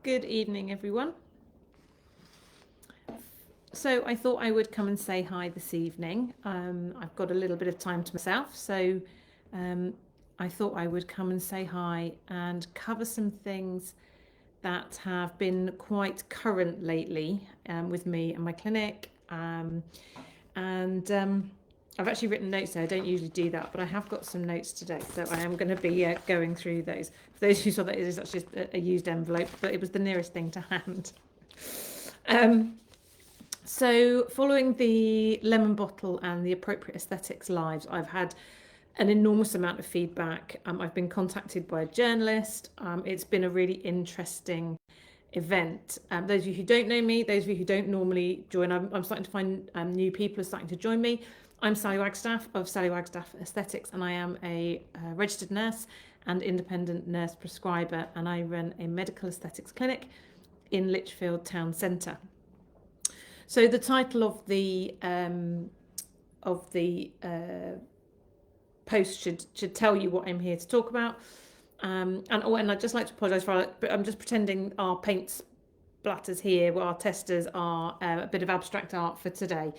Good evening, everyone. So I thought I would come and say hi this evening. I've got a little bit of time to myself, so I thought I would come and say hi and cover some things that have been quite current lately with me and my clinic. And I've actually written notes there. I don't usually do that, but I have got some notes today, so I am going to be going through those. For those who saw that, it is actually a used envelope, but it was the nearest thing to hand. So following the lemon bottle and the appropriate aesthetics lives, I've had an enormous amount of feedback. I've been contacted by a journalist. It's been a really interesting event. Those of you who don't know me, those of you who don't normally join, I'm starting to find new people are starting to join me. I'm Sally Wagstaff of Sally Wagstaff Aesthetics, and I am a registered nurse and independent nurse prescriber, and I run a medical aesthetics clinic in Lichfield town centre. So the title of the post should tell you what I'm here to talk about. And I'd just like to apologise for it, but I'm just pretending our paint splatters here, our testers are a bit of abstract art for today.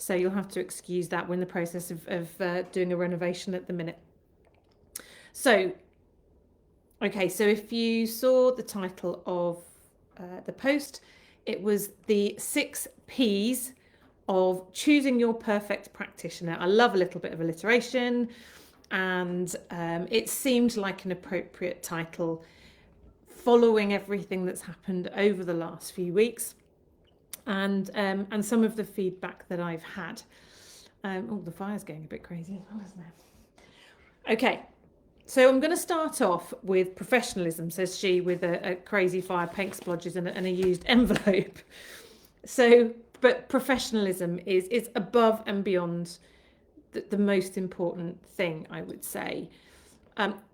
So you'll have to excuse that. We're in the process of doing a renovation at the minute. So, okay, so if you saw the title of the post, it was the 6 P's of choosing your perfect practitioner. I love a little bit of alliteration, and it seemed like an appropriate title following everything that's happened over the last few weeks and some of the feedback that I've had. Oh, the fire's going a bit crazy as well, isn't it? Okay. So I'm going to start off with professionalism, says she, with a crazy fire, paint splodges and a used envelope. So, but professionalism is above and beyond the most important thing, I would say.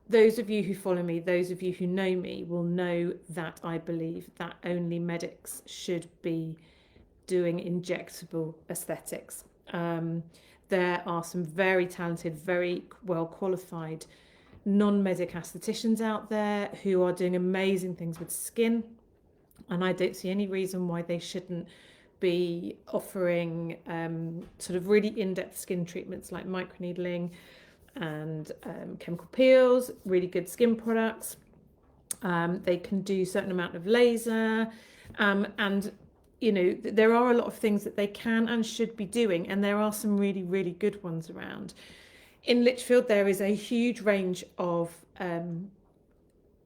Those of you who follow me, those of you who know me, will know that I believe that only medics should be doing injectable aesthetics. There are some very talented, very well qualified non-medic aestheticians out there who are doing amazing things with skin, and I don't see any reason why they shouldn't be offering sort of really in-depth skin treatments like microneedling and chemical peels, really good skin products. They can do a certain amount of laser, and you know, there are a lot of things that they can and should be doing, and there are some really, really good ones around. In Lichfield, there is a huge range of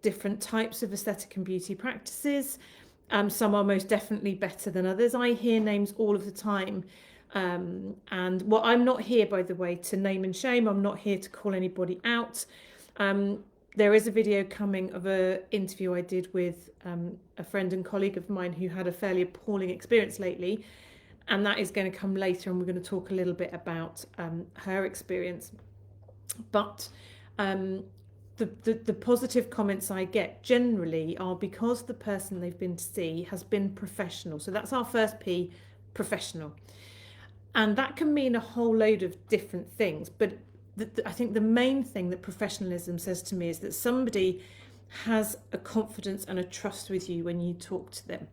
different types of aesthetic and beauty practices. Some are most definitely better than others. I hear names all of the time. And well, I'm not here, by the way, to name and shame. I'm not here to call anybody out. There is a video coming of an interview I did with a friend and colleague of mine who had a fairly appalling experience lately. And that is going to come later, and we're going to talk a little bit about her experience. But the positive comments I get generally are because the person they've been to see has been professional. So that's our first P, professional. And that can mean a whole load of different things. But I think the main thing that professionalism says to me is that somebody has a confidence and a trust with you when you talk to them.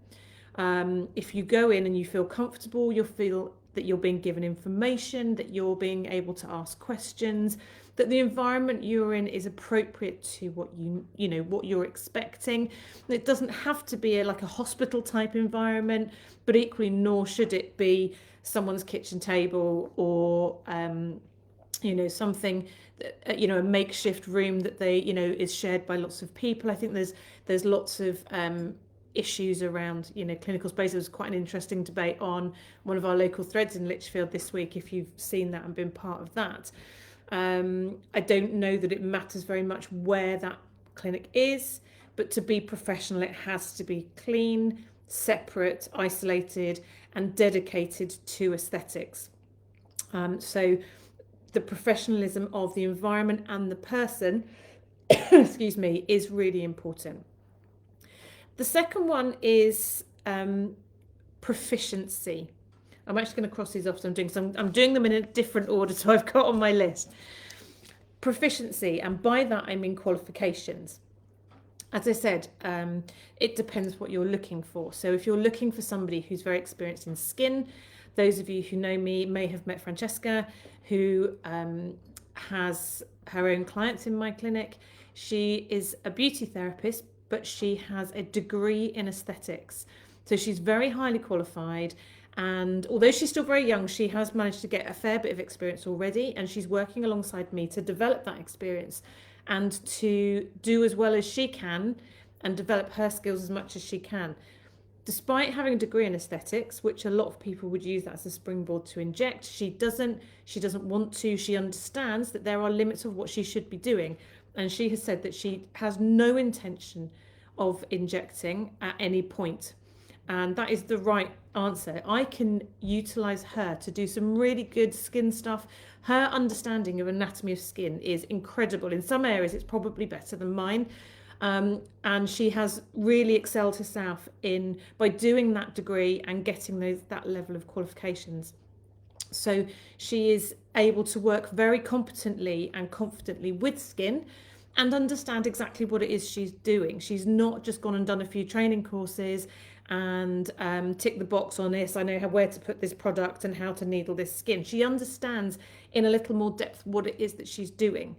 If you go in and you feel comfortable, you'll feel that you're being given information, that you're being able to ask questions, that the environment you're in is appropriate to what what you're expecting. It doesn't have to be like a hospital type environment, but equally nor should it be someone's kitchen table or something that, a makeshift room that they is shared by lots of people. I think there's lots of issues around clinical space. There was quite an interesting debate on one of our local threads in Lichfield this week, if you've seen that and been part of that. I don't know that it matters very much where that clinic is, but to be professional it has to be clean, separate, isolated and dedicated to aesthetics. So the professionalism of the environment and the person excuse me, is really important. The second one is proficiency. I'm actually going to cross these off. So I'm doing them in a different order so I've got on my list. Proficiency, and by that I mean qualifications. As I said, it depends what you're looking for. So if you're looking for somebody who's very experienced in skin, those of you who know me may have met Francesca, who has her own clients in my clinic. She is a beauty therapist, but she has a degree in aesthetics. So she's very highly qualified. And although she's still very young, she has managed to get a fair bit of experience already. And she's working alongside me to develop that experience and to do as well as she can and develop her skills as much as she can. Despite having a degree in aesthetics, which a lot of people would use that as a springboard to inject, she doesn't want to. She understands that there are limits of what she should be doing. And she has said that she has no intention of injecting at any point. And that is the right answer. I can utilize her to do some really good skin stuff. Her understanding of anatomy of skin is incredible. In some areas, it's probably better than mine. And she has really excelled herself by doing that degree and getting that level of qualifications. So she is able to work very competently and confidently with skin and understand exactly what it is she's doing. She's not just gone and done a few training courses and tick the box on this. I know where to put this product and how to needle this skin. She understands in a little more depth what it is that she's doing.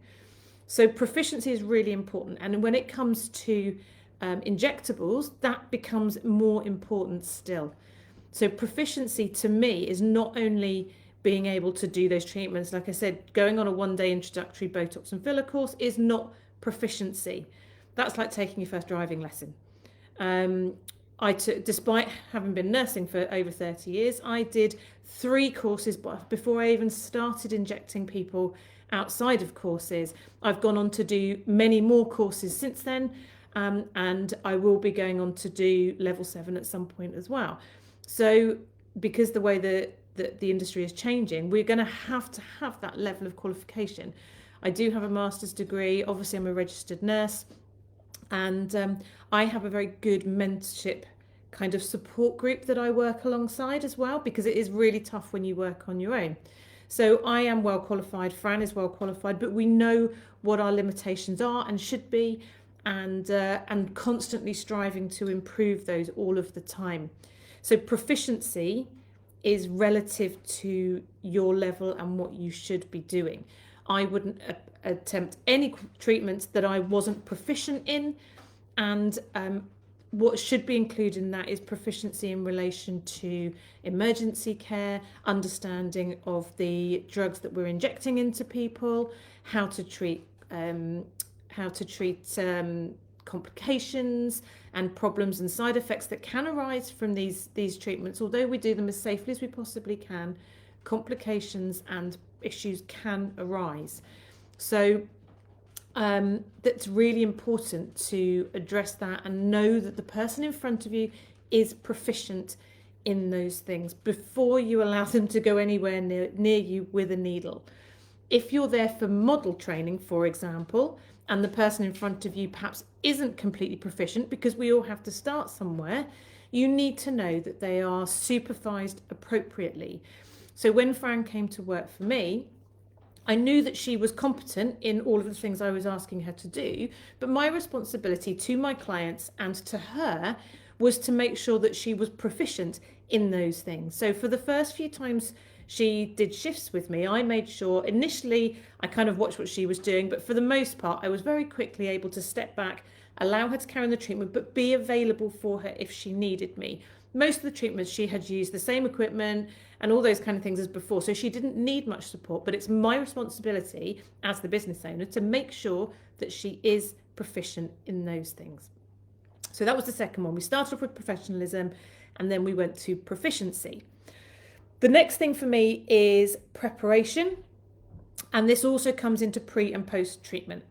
So proficiency is really important. And when it comes to injectables, that becomes more important still. So proficiency to me is not only being able to do those treatments. Like I said, going on a one-day introductory Botox and filler course is not proficiency. That's like taking your first driving lesson. Despite having been nursing for over 30 years, I did 3 courses before I even started injecting people outside of courses. I've gone on to do many more courses since then, and I will be going on to do level 7 at some point as well. So because the way that the industry is changing, we're going to have that level of qualification. I do have a master's degree. Obviously, I'm a registered nurse. And I have a very good mentorship kind of support group that I work alongside as well, because it is really tough when you work on your own. So I am well qualified, Fran is well qualified, but we know what our limitations are and should be, and constantly striving to improve those all of the time. So proficiency is relative to your level and what you should be doing. I wouldn't attempt any treatments that I wasn't proficient in, and what should be included in that is proficiency in relation to emergency care, understanding of the drugs that we're injecting into people, how to treat complications and problems and side effects that can arise from these treatments. Although we do them as safely as we possibly can, complications and issues can arise. So that's really important to address that and know that the person in front of you is proficient in those things before you allow them to go anywhere near you with a needle. If you're there for model training, for example, and the person in front of you perhaps isn't completely proficient, because we all have to start somewhere, you need to know that they are supervised appropriately. So when Fran came to work for me, I knew that she was competent in all of the things I was asking her to do, but my responsibility to my clients and to her was to make sure that she was proficient in those things. So for the first few times she did shifts with me, I made sure, initially I kind of watched what she was doing, but for the most part I was very quickly able to step back, allow her to carry on the treatment, but be available for her if she needed me. Most of the treatments she had used the same equipment and all those kind of things as before, so she didn't need much support, but it's my responsibility as the business owner to make sure that she is proficient in those things. So that was the second one. We started off with professionalism and then we went to proficiency. The next thing for me is preparation, and this also comes into pre and post treatment.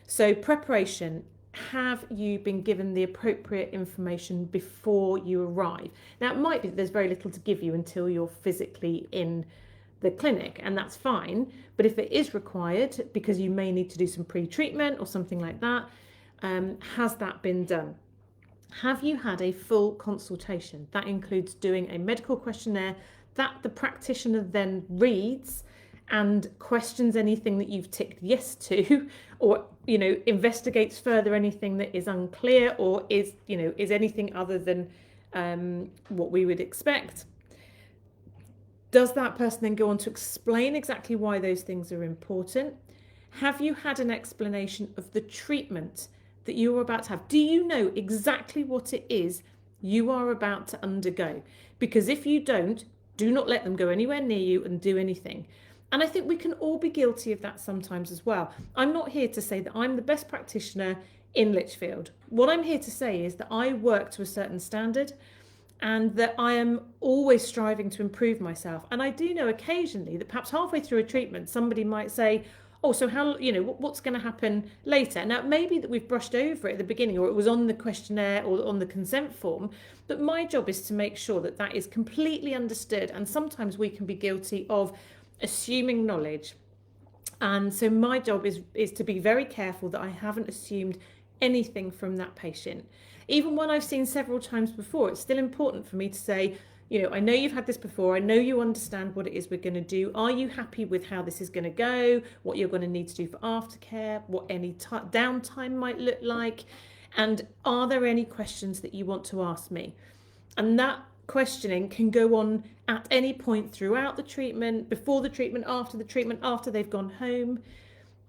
So preparation, have you been given the appropriate information before you arrive? Now, it might be that there's very little to give you until you're physically in the clinic, and that's fine. But if it is required, because you may need to do some pre-treatment or something like that, has that been done? Have you had a full consultation? That includes doing a medical questionnaire that the practitioner then reads and questions anything that you've ticked yes to, or investigates further anything that is unclear, or is anything other than what we would expect. Does that person then go on to explain exactly why those things are important? Have you had an explanation of the treatment that you are about to have? Do you know exactly what it is you are about to undergo? Because if you don't, do not let them go anywhere near you and do anything. And I think we can all be guilty of that sometimes as well. I'm not here to say that I'm the best practitioner in Lichfield. What I'm here to say is that I work to a certain standard, and that I am always striving to improve myself. And I do know occasionally that perhaps halfway through a treatment, somebody might say, oh, so how, what's going to happen later? Now, it may be that we've brushed over it at the beginning, or it was on the questionnaire or on the consent form, but my job is to make sure that that is completely understood. And sometimes we can be guilty of assuming knowledge. And so my job is to be very careful that I haven't assumed anything from that patient. Even when I've seen several times before, it's still important for me to say, I know you've had this before. I know you understand what it is we're going to do. Are you happy with how this is going to go? What you're going to need to do for aftercare? What any downtime might look like? And are there any questions that you want to ask me? And that questioning can go on at any point throughout the treatment, before the treatment, after they've gone home.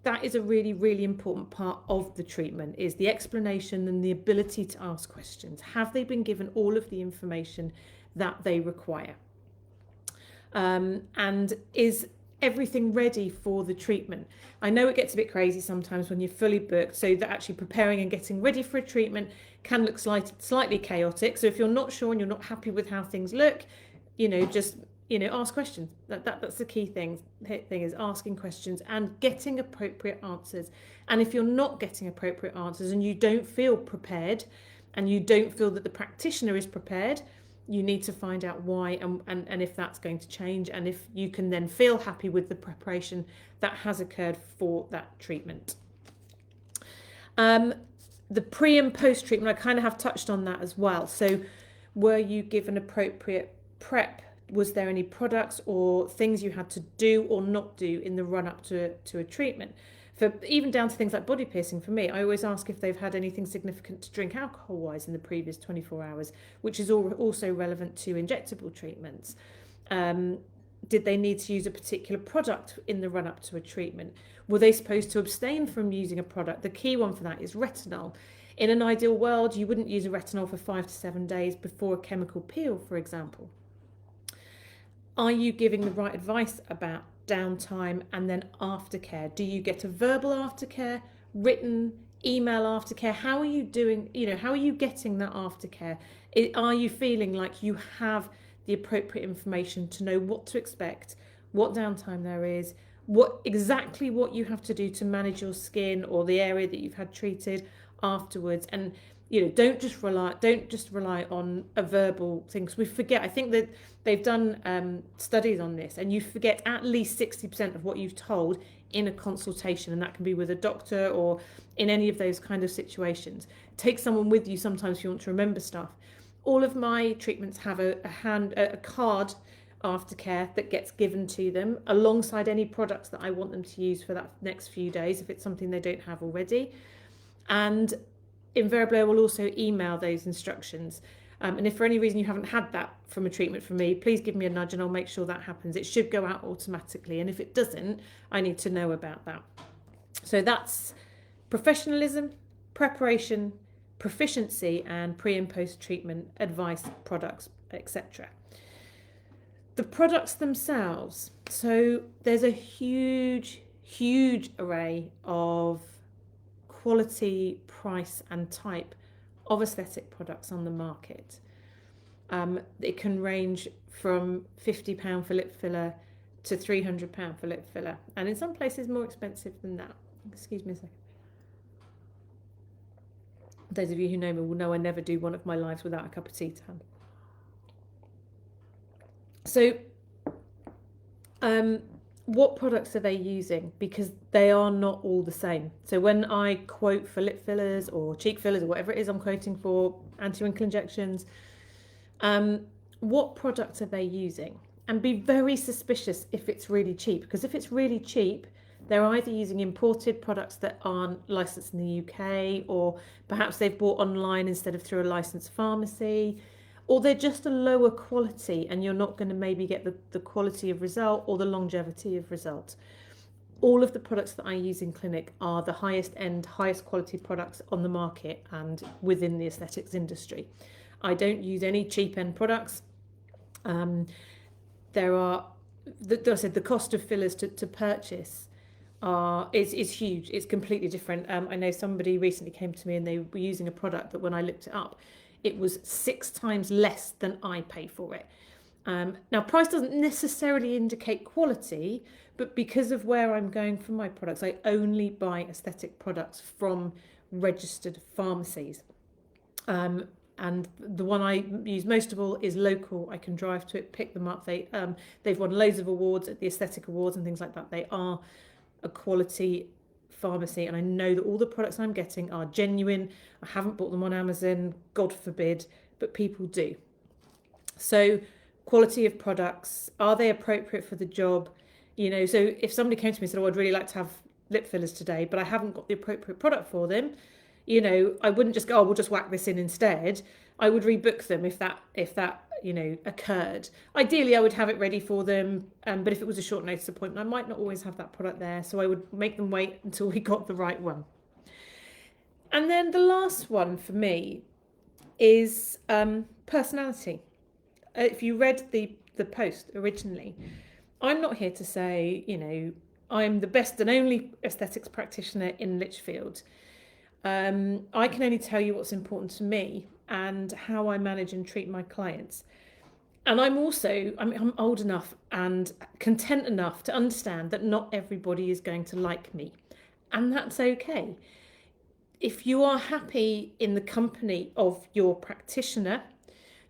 That is a really, really important part of the treatment, is the explanation and the ability to ask questions. Have they been given all of the information that they require? And is everything ready for the treatment? I know it gets a bit crazy sometimes when you're fully booked, so that actually preparing and getting ready for a treatment can look slightly chaotic. So if you're not sure and you're not happy with how things look, just ask questions. That's the key thing is asking questions and getting appropriate answers. And if you're not getting appropriate answers and you don't feel prepared, and you don't feel that the practitioner is prepared, you need to find out why and if that's going to change, and if you can then feel happy with the preparation that has occurred for that treatment. The pre and post treatment, I kind of have touched on that as well. So were you given appropriate prep? Was there any products or things you had to do or not do in the run up to a treatment? For even down to things like body piercing, for me, I always ask if they've had anything significant to drink alcohol-wise in the previous 24 hours, which is also relevant to injectable treatments. Did they need to use a particular product in the run-up to a treatment? Were they supposed to abstain from using a product? The key one for that is retinol. In an ideal world, you wouldn't use a retinol for 5 to 7 days before a chemical peel, for example. Are you giving the right advice about downtime and then aftercare? Do you get a verbal aftercare, written, email aftercare? How are you doing? How are you getting that aftercare? Are you feeling like you have the appropriate information to know what to expect, what downtime there is, what you have to do to manage your skin or the area that you've had treated afterwards? And don't just rely on a verbal thing, because we forget. I think that they've done studies on this, and you forget at least 60% of what you've told in a consultation, and that can be with a doctor or in any of those kind of situations. Take someone with you sometimes if you want to remember stuff. All of my treatments have a card aftercare that gets given to them alongside any products that I want them to use for that next few days if it's something they don't have already. And invariably I will also email those instructions. And if for any reason you haven't had that from a treatment from me, please give me a nudge and I'll make sure that happens. It should go out automatically. And if it doesn't, I need to know about that. So that's professionalism, preparation, proficiency, and pre and post treatment advice, products, etc. The products themselves. So there's a huge array of quality, price and type of aesthetic products on the market. It can range from £50 for lip filler to £300 for lip filler, and in some places more expensive than that. Excuse me a second. Those of you who know me will know I never do one of my lives without a cup of tea to hand. So what products are they using? Because they are not all the same. So when I quote for lip fillers or cheek fillers or whatever it is I'm quoting for, anti-wrinkle injections, what products are they using? and be very suspicious if it's really cheap, because if it's really cheap, they're either using imported products that aren't licensed in the UK, or perhaps they've bought online instead of through a licensed pharmacy, or they're just a lower quality and you're not going to maybe get the quality of result or the longevity of result. All of the products that I use in clinic are the highest end, highest quality products on the market and within the aesthetics industry. I don't use any cheap end products. There are, I said, the cost of fillers to purchase is huge. It's completely different. I know somebody recently came to me and they were using a product that when I looked it up, it was 6 times less than I pay for it. Now, price doesn't necessarily indicate quality, but because of where I'm going for my products, I only buy aesthetic products from registered pharmacies. And the one I use most of all is local. I can drive to it, pick them up. They've won loads of awards at the aesthetic awards and things like that. They are a quality pharmacy, and I know that all the products I'm getting are genuine. I haven't bought them on Amazon, God forbid, but people do. So quality of products, are they appropriate for the job? You know, so if somebody came to me and said, oh, I'd really like to have lip fillers today, but I haven't got the appropriate product for them, you know, I wouldn't just go, oh, we'll just whack this in instead. I would rebook them if that you know, occurred. Ideally, I would have it ready for them, but if it was a short notice appointment, I might not always have that product there, so I would make them wait until we got the right one. And then the last one for me is personality. If you read the post originally, I'm not here to say, you know, I'm the best and only aesthetics practitioner in Lichfield. I can only tell you what's important to me and how I manage and treat my clients. And I'm old enough and content enough to understand that not everybody is going to like me, and that's okay. If you are happy in the company of your practitioner,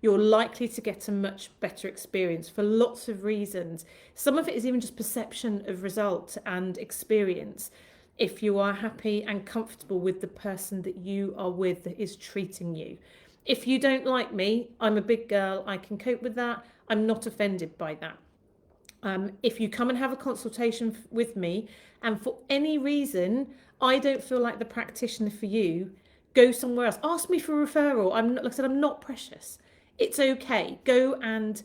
you're likely to get a much better experience for lots of reasons. Some of it is even just perception of result and experience. If you are happy and comfortable with the person that you are with that is treating you. If you don't like me, I'm a big girl, I can cope with that. I'm not offended by that. If you come and have a consultation with me and for any reason I don't feel like the practitioner for you, go somewhere else. Ask me for a referral. Like I said, I'm not precious. It's okay. Go and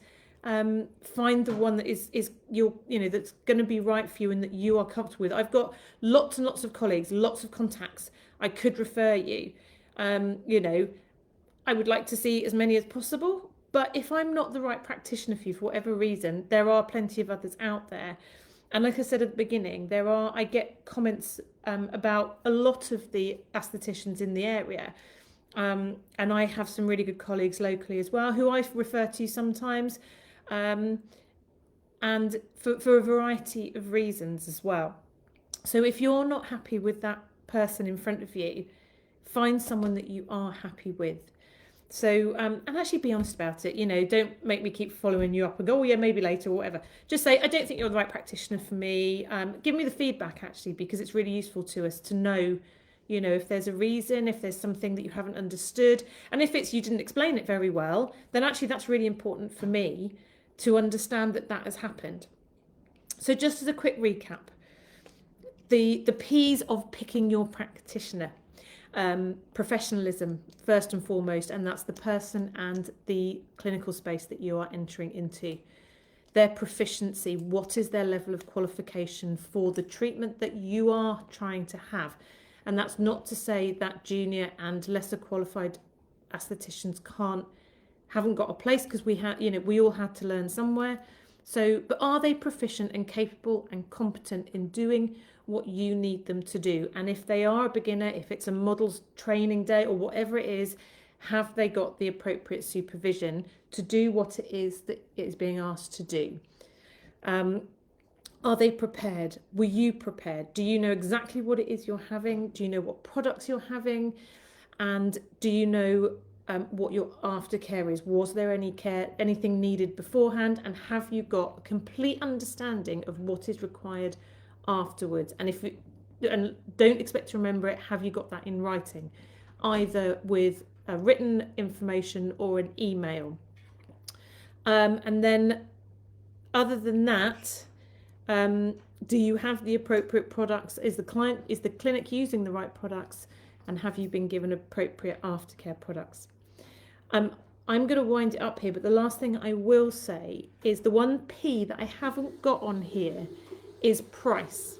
find the one that is that's going to be right for you and that you are comfortable with. I've got lots and lots of colleagues, lots of contacts. I could refer you. I would like to see as many as possible, but if I'm not the right practitioner for you for whatever reason, there are plenty of others out there. And like I said at the beginning, I get comments about a lot of the aestheticians in the area. And I have some really good colleagues locally as well who I refer to sometimes, and for a variety of reasons as well. So if you're not happy with that person in front of you, find someone that you are happy with. So, and actually be honest about it. You know, don't make me keep following you up and go, oh yeah, maybe later or whatever. Just say, I don't think you're the right practitioner for me. Give me the feedback actually, because it's really useful to us to know, you know, if there's a reason, if there's something that you haven't understood. And if it's you didn't explain it very well, then actually that's really important for me to understand that has happened. So just as a quick recap, the P's of picking your practitioner. Professionalism first and foremost, and that's the person and the clinical space that you are entering into. Their proficiency, what is their level of qualification for the treatment that you are trying to have? And that's not to say that junior and lesser qualified aestheticians haven't got a place, because we all had to learn somewhere. So, but are they proficient and capable and competent in doing what you need them to do? And if they are a beginner, if it's a models training day or whatever it is, have they got the appropriate supervision to do what it is that it is being asked to do? Are they prepared? Were you prepared? Do you know exactly what it is you're having? Do you know what products you're having? And do you know what your aftercare is? Was there anything needed beforehand? And have you got a complete understanding of what is required afterwards? And and don't expect to remember it. Have you got that in writing, either with a written information or an email? And then Other than that, do you have the appropriate products? Is the clinic using the right products? And have you been given appropriate aftercare products? I'm going to wind it up here, but the last thing I will say is the one P that I haven't got on here is price.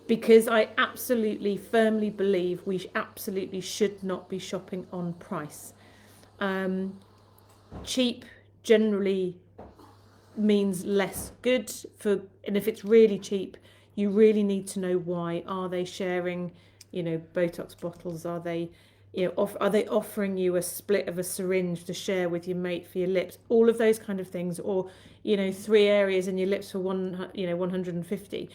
Because I absolutely firmly believe we absolutely should not be shopping on price. Cheap generally means less good and if it's really cheap, you really need to know why. Are they sharing, Botox bottles? Are they, are they offering you a split of a syringe to share with your mate for your lips? All of those kind of things, or 3 areas in your lips for 150.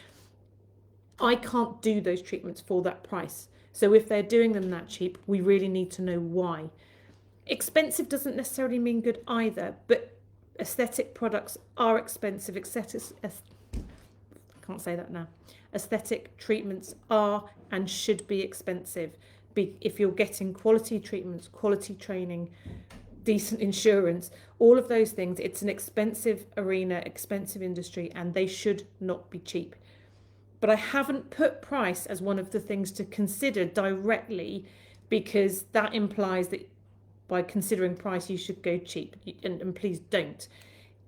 I can't do those treatments for that price. So if they're doing them that cheap, we really need to know why. Expensive doesn't necessarily mean good either, but aesthetic products are expensive. I can't say that now. Aesthetic treatments are and should be expensive. If you're getting quality treatments, quality training, decent insurance, all of those things, it's an expensive arena, expensive industry, and they should not be cheap. But I haven't put price as one of the things to consider directly, because that implies that by considering price you should go cheap, and please don't.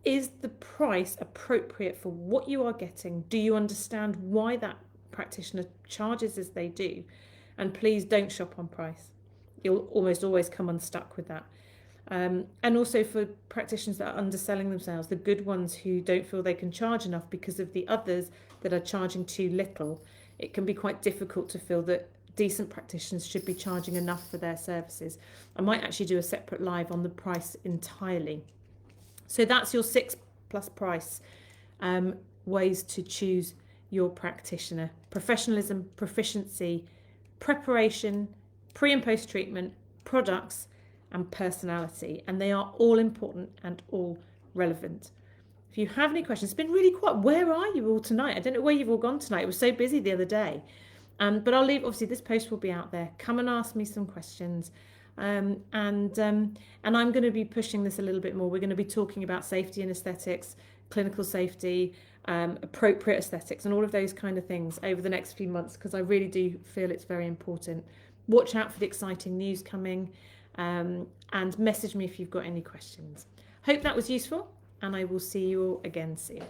Is the price appropriate for what you are getting? Do you understand why that practitioner charges as they do? And please don't shop on price. You'll almost always come unstuck with that. And also for practitioners that are underselling themselves, the good ones who don't feel they can charge enough because of the others that are charging too little, it can be quite difficult to feel that decent practitioners should be charging enough for their services. I might actually do a separate live on the price entirely. So that's your 6 plus price ways to choose your practitioner: professionalism, proficiency, preparation, pre and post treatment, products, and personality. And they are all important and all relevant. If you have any questions, it's been really quiet. Where are you all tonight? I don't know where you've all gone tonight. It was so busy the other day. But I'll leave, obviously this post will be out there. Come and ask me some questions. And I'm going to be pushing this a little bit more. We're going to be talking about safety and aesthetics, clinical safety, appropriate aesthetics, and all of those kind of things over the next few months, because I really do feel it's very important. Watch out for the exciting news coming, and message me if you've got any questions. Hope that was useful, and I will see you all again soon.